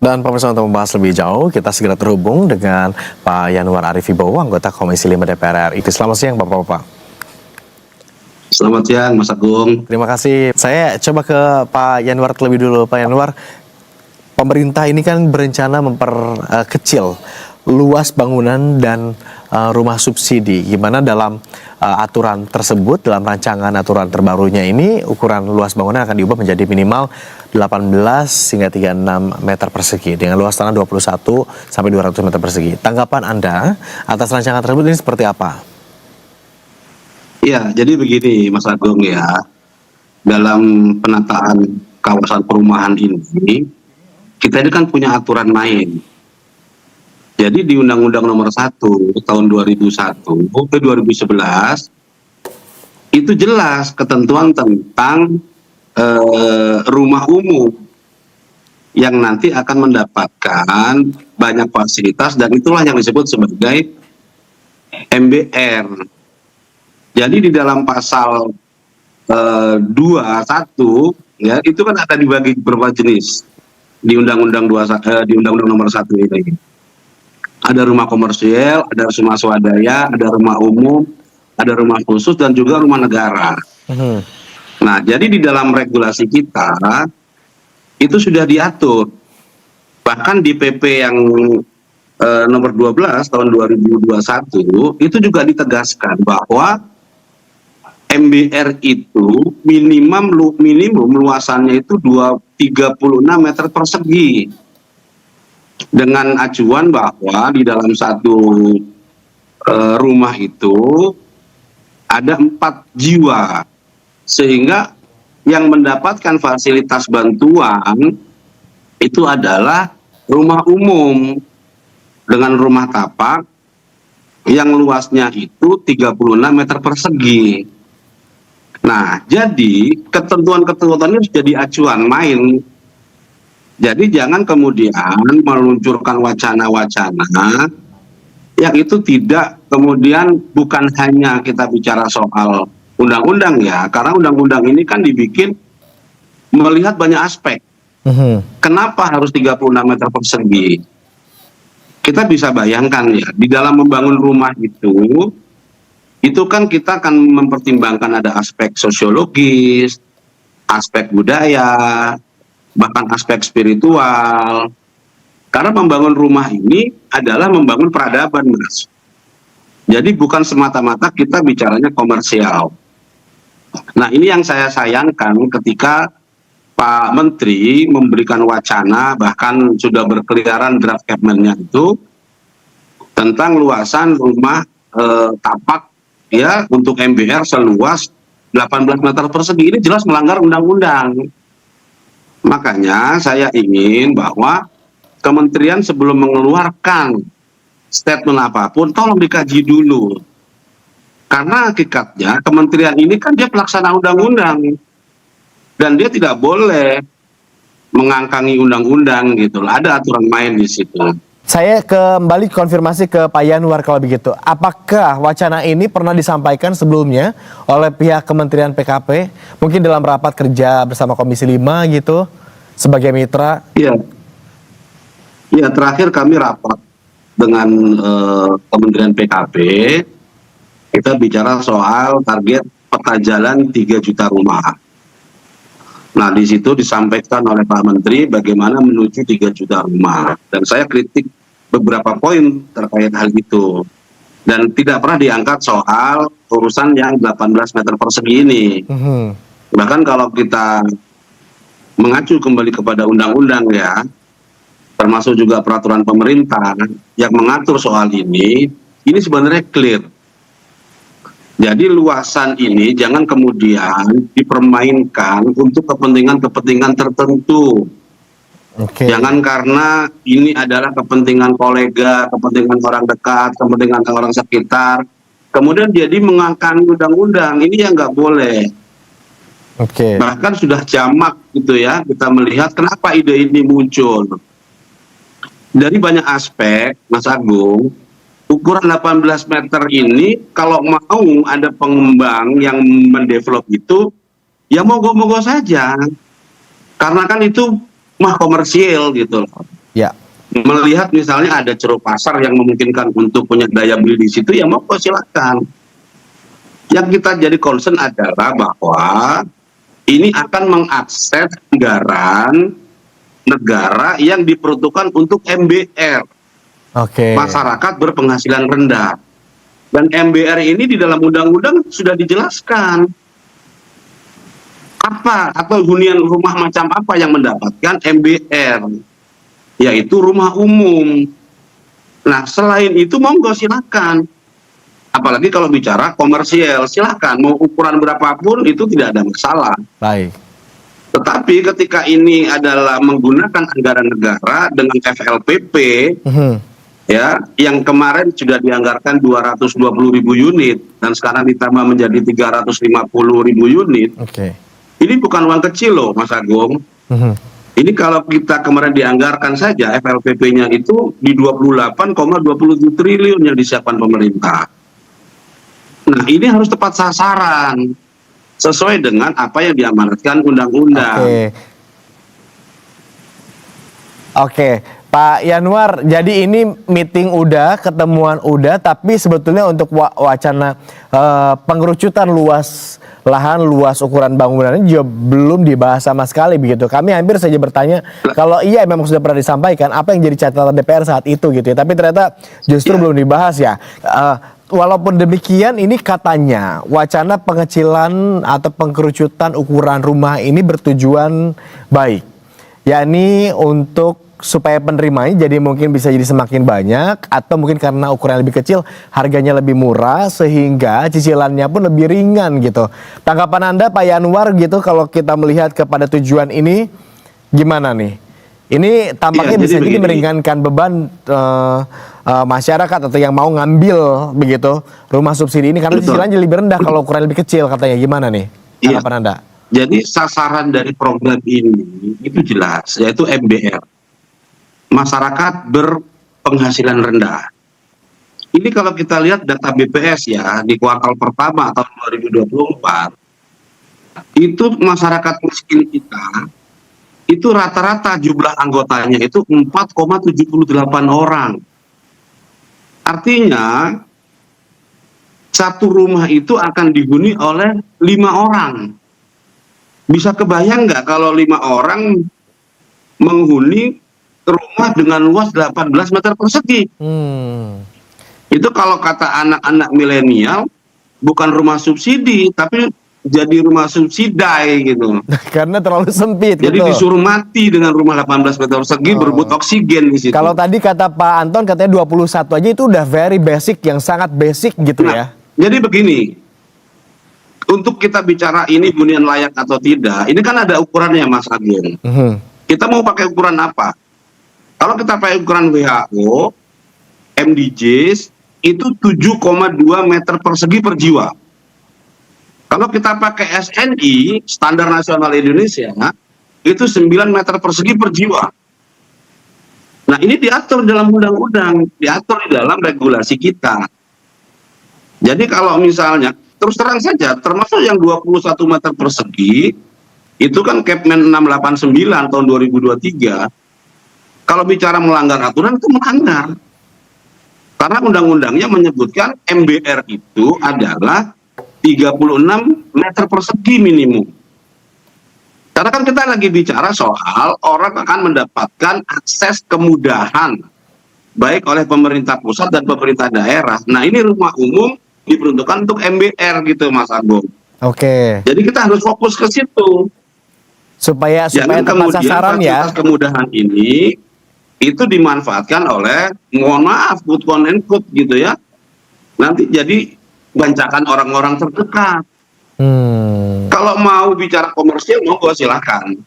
Dan pemirsa, untuk membahas lebih jauh, kita segera terhubung dengan Pak Yanwar Arif Wibowo, anggota Komisi 5 DPR RI. Selamat siang Bapak-Bapak. Selamat siang Mas Agung. Terima kasih. Saya coba ke Pak Yanwar terlebih dulu. Pak Yanwar, pemerintah ini kan berencana memperkecil luas bangunan dan rumah subsidi. Gimana dalam aturan tersebut, dalam rancangan aturan terbarunya ini, ukuran luas bangunan akan diubah menjadi minimal 18 hingga 36 meter persegi dengan luas tanah 21 sampai 200 meter persegi. Tanggapan Anda atas rancangan tersebut ini seperti apa? Ya, jadi begini Mas Agung ya, dalam penataan kawasan perumahan ini, kita ini kan punya aturan main. Jadi di Undang-Undang Nomor 1 tahun 2011 itu jelas ketentuan tentang rumah umum yang nanti akan mendapatkan banyak fasilitas, dan itulah yang disebut sebagai MBR. Jadi di dalam pasal 21 ya, itu kan ada dibagi beberapa jenis di Undang-Undang di Undang-Undang Nomor 1 ini. Ada rumah komersial, ada rumah swadaya, ada rumah umum, ada rumah khusus, dan juga rumah negara. Nah, jadi di dalam regulasi kita itu sudah diatur. Bahkan di PP yang nomor 12 tahun 2021 itu juga ditegaskan bahwa MBR itu minimum luasannya itu 36 meter persegi. Dengan acuan bahwa di dalam satu rumah itu ada 4 jiwa, sehingga yang mendapatkan fasilitas bantuan itu adalah rumah umum dengan rumah tapak yang luasnya itu 36 meter persegi. Nah, jadi ketentuan-ketentuannya sudah di acuan main. Jadi jangan kemudian meluncurkan wacana-wacana yang itu tidak, kemudian bukan hanya kita bicara soal undang-undang ya, karena undang-undang ini kan dibikin melihat banyak aspek. Kenapa harus 36 meter persegi? Kita bisa bayangkan ya, di dalam membangun rumah itu kan kita akan mempertimbangkan ada aspek sosiologis, aspek budaya, bahkan aspek spiritual. Karena membangun rumah ini adalah membangun peradaban, Mas. Jadi bukan semata-mata kita bicaranya komersial. Nah, ini yang saya sayangkan ketika Pak Menteri memberikan wacana, bahkan sudah berkeliaran draft Kepmennya itu, tentang luasan rumah tapak ya untuk MBR seluas 18 meter persegi. Ini jelas melanggar undang-undang. Makanya saya ingin bahwa kementerian sebelum mengeluarkan statement apapun, tolong dikaji dulu. Karena hakikatnya kementerian ini kan dia pelaksana undang-undang. Dan dia tidak boleh mengangkangi undang-undang gitu. Ada aturan main di situ. Saya kembali konfirmasi ke Pak Yanwar kalau begitu. Apakah wacana ini pernah disampaikan sebelumnya oleh pihak Kementerian PKP? Mungkin dalam rapat kerja bersama Komisi 5 gitu, sebagai mitra? Iya. Ya, terakhir kami rapat dengan Kementerian PKP, kita bicara soal target peta jalan 3 juta rumah. Nah, di situ disampaikan oleh Pak Menteri bagaimana menuju 3 juta rumah. Dan saya kritik beberapa poin terkait hal itu. Dan tidak pernah diangkat soal urusan yang 18 meter persegi ini. Bahkan kalau kita mengacu kembali kepada undang-undang ya, termasuk juga peraturan pemerintah yang mengatur soal ini sebenarnya clear. Jadi luasan ini jangan kemudian dipermainkan untuk kepentingan-kepentingan tertentu. Jangan karena ini adalah kepentingan kolega, kepentingan orang dekat, kepentingan orang sekitar, kemudian jadi mengangkat undang-undang. Ini yang nggak boleh. Bahkan sudah jamak gitu ya, kita melihat kenapa ide ini muncul. Dari banyak aspek, Mas Agung, ukuran 18 meter ini kalau mau ada pengembang yang mendevelop itu, ya monggo-monggo saja. Karena kan itu mah komersial gitu loh. Ya. Melihat misalnya ada ceruk pasar yang memungkinkan untuk punya daya beli di situ, ya monggo silakan. Yang kita jadi concern adalah bahwa ini akan mengakses anggaran negara yang diperuntukkan untuk MBR, Oke. masyarakat berpenghasilan rendah. Dan MBR ini di dalam undang-undang sudah dijelaskan apa atau hunian rumah macam apa yang mendapatkan MBR, yaitu rumah umum. Nah, selain itu monggo silakan. Apalagi kalau bicara komersial, silakan mau ukuran berapapun itu tidak ada masalah. Baik. Tetapi ketika ini adalah menggunakan anggaran negara dengan FLPP, ya, yang kemarin sudah dianggarkan 220.000 unit dan sekarang ditambah menjadi 350.000 unit. Oke. Ini bukan uang kecil loh, Mas Agung. Ini kalau kita kemarin dianggarkan saja FLPP-nya itu di 28,27 triliun yang disiapkan pemerintah. Nah, ini harus tepat sasaran sesuai dengan apa yang diamanatkan undang-undang. Oke, Pak Yanwar, jadi ini meeting udah, ketemuan udah, tapi sebetulnya untuk wacana pengerucutan luas lahan, luas ukuran bangunannya juga belum dibahas sama sekali begitu. Kami hampir saja bertanya, kalau iya memang sudah pernah disampaikan, apa yang jadi catatan DPR saat itu gitu ya. Tapi ternyata justru belum dibahas ya. Walaupun demikian, ini katanya wacana pengecilan atau pengkerucutan ukuran rumah ini bertujuan baik, yakni untuk supaya penerimanya jadi mungkin bisa jadi semakin banyak, atau mungkin karena ukuran lebih kecil harganya lebih murah sehingga cicilannya pun lebih ringan gitu. Tanggapan Anda Pak Yanwar gitu kalau kita melihat kepada tujuan ini gimana nih? Ini tampaknya bisa jadi meringankan beban masyarakat atau yang mau ngambil begitu rumah subsidi ini karena cicilannya lebih rendah kalau ukuran lebih kecil katanya. Gimana nih tanggapan Anda? Jadi sasaran dari program ini itu jelas, yaitu MBR, masyarakat berpenghasilan rendah. Ini kalau kita lihat data BPS ya di kuartal pertama tahun 2024, itu masyarakat miskin kita itu rata-rata jumlah anggotanya itu 4,78 orang. Artinya satu rumah itu akan dihuni oleh 5 orang. Bisa kebayang nggak kalau 5 orang menghuni rumah dengan luas 18 meter persegi? Itu kalau kata anak-anak milenial bukan rumah subsidi, tapi jadi rumah subsidai gitu. Karena terlalu sempit. Jadi gitu. Disuruh mati dengan rumah 18 meter persegi berebut oksigen di situ. Kalau tadi kata Pak Anton katanya 21 aja itu udah very basic, yang sangat basic gitu ya. Jadi begini, untuk kita bicara ini hunian layak atau tidak, ini kan ada ukurannya Mas Agung. Kita mau pakai ukuran apa? Kalau kita pakai ukuran WHO, MDGs itu 7,2 meter persegi per jiwa. Kalau kita pakai SNI, Standar Nasional Indonesia, itu 9 meter persegi per jiwa. Nah, ini diatur dalam undang-undang, diatur di dalam regulasi kita. Jadi kalau misalnya, terus terang saja, termasuk yang 21 meter persegi, itu kan Kepmen 689 tahun 2023, kalau bicara melanggar aturan, itu melanggar. Karena undang-undangnya menyebutkan MBR itu adalah 36 meter persegi minimum. Karena kan kita lagi bicara soal orang akan mendapatkan akses kemudahan baik oleh pemerintah pusat dan pemerintah daerah. Nah, ini rumah umum diperuntukkan untuk MBR gitu Mas Agung. Oke. Jadi kita harus fokus ke situ. Supaya jangan tepat sasaran ya. Kemudahan ini itu dimanfaatkan oleh, mohon maaf, quote unquote gitu ya. Nanti jadi bancakan orang-orang terdekat. Kalau mau bicara komersial, monggo silakan.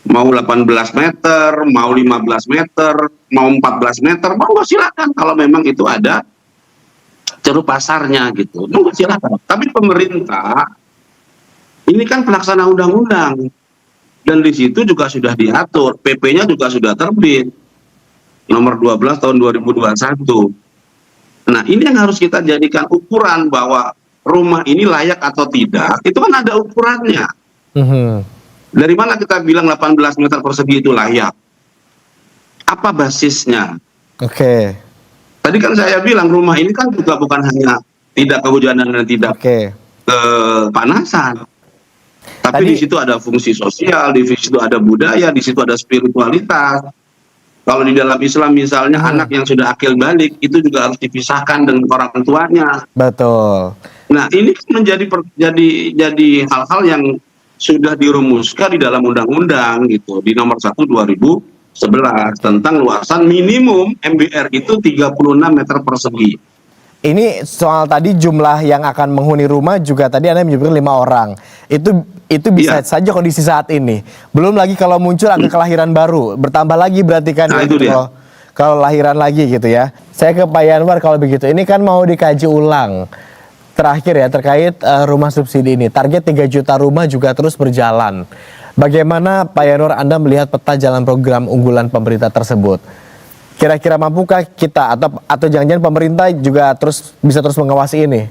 Mau 18 meter, mau 15 meter, mau 14 meter, monggo silakan. Kalau memang itu ada ceruk pasarnya gitu, monggo silakan. Tapi pemerintah ini kan pelaksana undang-undang, dan di situ juga sudah diatur, PP-nya juga sudah terbit, nomor 12 tahun 2021. Nah, ini yang harus kita jadikan ukuran bahwa rumah ini layak atau tidak, itu kan ada ukurannya. Dari mana kita bilang 18 meter persegi itu layak? Apa basisnya? Oke. Tadi kan saya bilang rumah ini kan juga bukan hanya tidak kehujanan dan tidak Oke. kepanasan. Tapi Tadi- di situ ada fungsi sosial, di situ ada budaya, di situ ada spiritualitas. Kalau di dalam Islam misalnya anak yang sudah akil balik itu juga harus dipisahkan dengan orang tuanya. Betul. Nah, ini kan jadi hal-hal yang sudah dirumuskan di dalam undang-undang gitu di nomor 1 2011 tentang luasan minimum MBR itu 36 meter persegi. Ini soal tadi jumlah yang akan menghuni rumah juga tadi Anda menyebutkan 5 orang. Itu bisa Iya. saja kondisi saat ini. Belum lagi kalau muncul ada kelahiran baru, bertambah lagi berarti kan Nah, ya, itu dia. kalau lahiran lagi gitu ya. Saya ke Pak Yanwar kalau begitu. Ini kan mau dikaji ulang. Terakhir ya terkait rumah subsidi ini. Target 3 juta rumah juga terus berjalan. Bagaimana Pak Yanwar Anda melihat peta jalan program unggulan pemerintah tersebut? Kira-kira mampukah kita atau jangan-jangan pemerintah juga bisa terus mengawasi ini?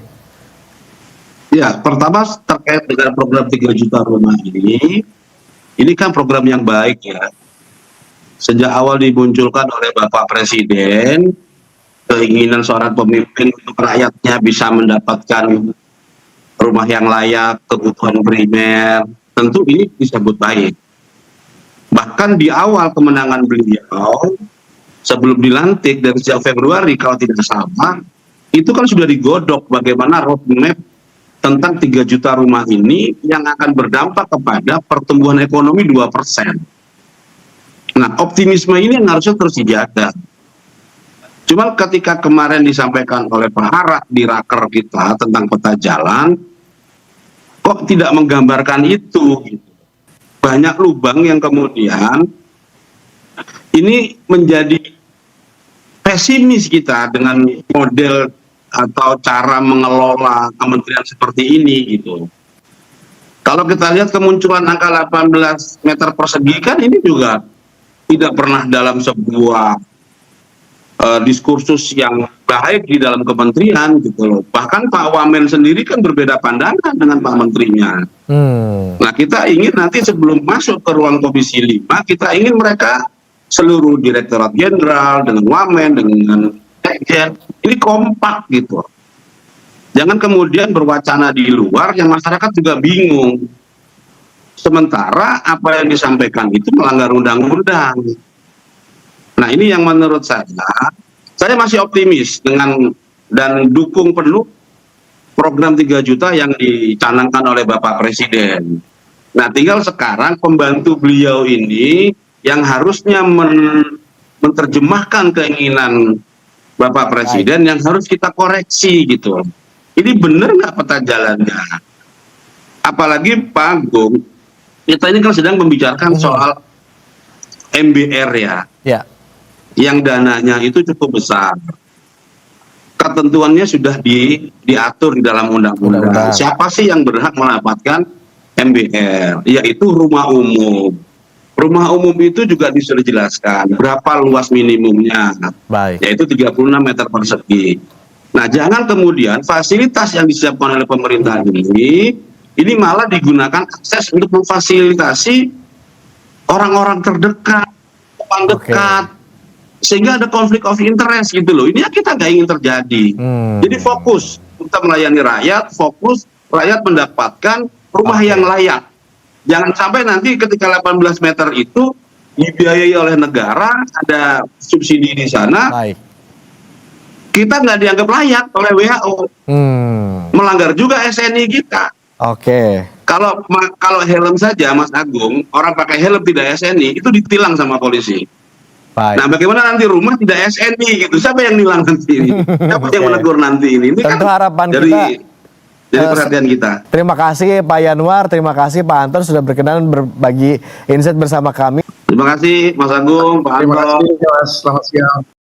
Ya, pertama terkait dengan program 3 juta rumah ini kan program yang baik ya. Sejak awal dimunculkan oleh Bapak Presiden, keinginan seorang pemimpin untuk rakyatnya bisa mendapatkan rumah yang layak, kebutuhan primer, tentu ini disebut baik. Bahkan di awal kemenangan beliau, sebelum dilantik dari sejak Februari kalau tidak salah, itu kan sudah digodok bagaimana roadmap tentang 3 juta rumah ini yang akan berdampak kepada pertumbuhan ekonomi 2%. Nah, optimisme ini yang harusnya terus dijaga. Cuma ketika kemarin disampaikan oleh Pak Hara di raker kita tentang peta jalan, kok tidak menggambarkan itu? Banyak lubang yang kemudian ini menjadi pesimis kita dengan model atau cara mengelola kementerian seperti ini gitu. Kalau kita lihat kemunculan angka 18 meter persegi kan ini juga tidak pernah dalam sebuah diskursus yang baik di dalam kementerian gitu loh. Bahkan Pak Wamen sendiri kan berbeda pandangan dengan Pak Menterinya. Nah, kita ingin nanti sebelum masuk ke ruang Komisi 5, kita ingin mereka seluruh Direktorat Jenderal dengan Wamen dengan Sekjen ini kompak gitu. Jangan kemudian berwacana di luar yang masyarakat juga bingung. Sementara apa yang disampaikan itu melanggar undang-undang. Nah, ini yang menurut saya masih optimis dengan dan dukung penuh program 3 juta yang dicanangkan oleh Bapak Presiden. Nah, tinggal sekarang pembantu beliau ini yang harusnya menerjemahkan keinginan Bapak Presiden yang harus kita koreksi gitu. Ini benar nggak peta jalannya? Apalagi Pak Agung, kita ini kan sedang membicarakan soal MBR ya. Ya. Yang dananya itu cukup besar. Ketentuannya sudah diatur di dalam undang-undang. Siapa sih yang berhak mendapatkan MBR? Yaitu rumah umum. Rumah umum itu juga disuruh jelaskan berapa luas minimumnya, yaitu 36 meter persegi. Nah, jangan kemudian fasilitas yang disiapkan oleh pemerintah ini malah digunakan akses untuk memfasilitasi orang-orang terdekat, orang dekat, sehingga ada konflik of interest gitu loh. Ini yang kita nggak ingin terjadi. Jadi fokus kita melayani rakyat, fokus rakyat mendapatkan rumah yang layak. Jangan sampai nanti ketika 18 meter itu dibiayai oleh negara, ada subsidi di sana, kita nggak dianggap layak oleh WHO, melanggar juga SNI kita. Kalau helm saja, Mas Agung, orang pakai helm tidak SNI itu ditilang sama polisi. Nah, bagaimana nanti rumah tidak SNI gitu? Siapa yang nilang nanti? Siapa yang menegur nanti ini? Ini tentu kan harapan dari kita. Perhatian kita. Terima kasih Pak Yanwar, terima kasih Pak Anton sudah berkenan berbagi insight bersama kami. Terima kasih Mas Agung, Pak Anton. Terima kasih Mas, selamat siang.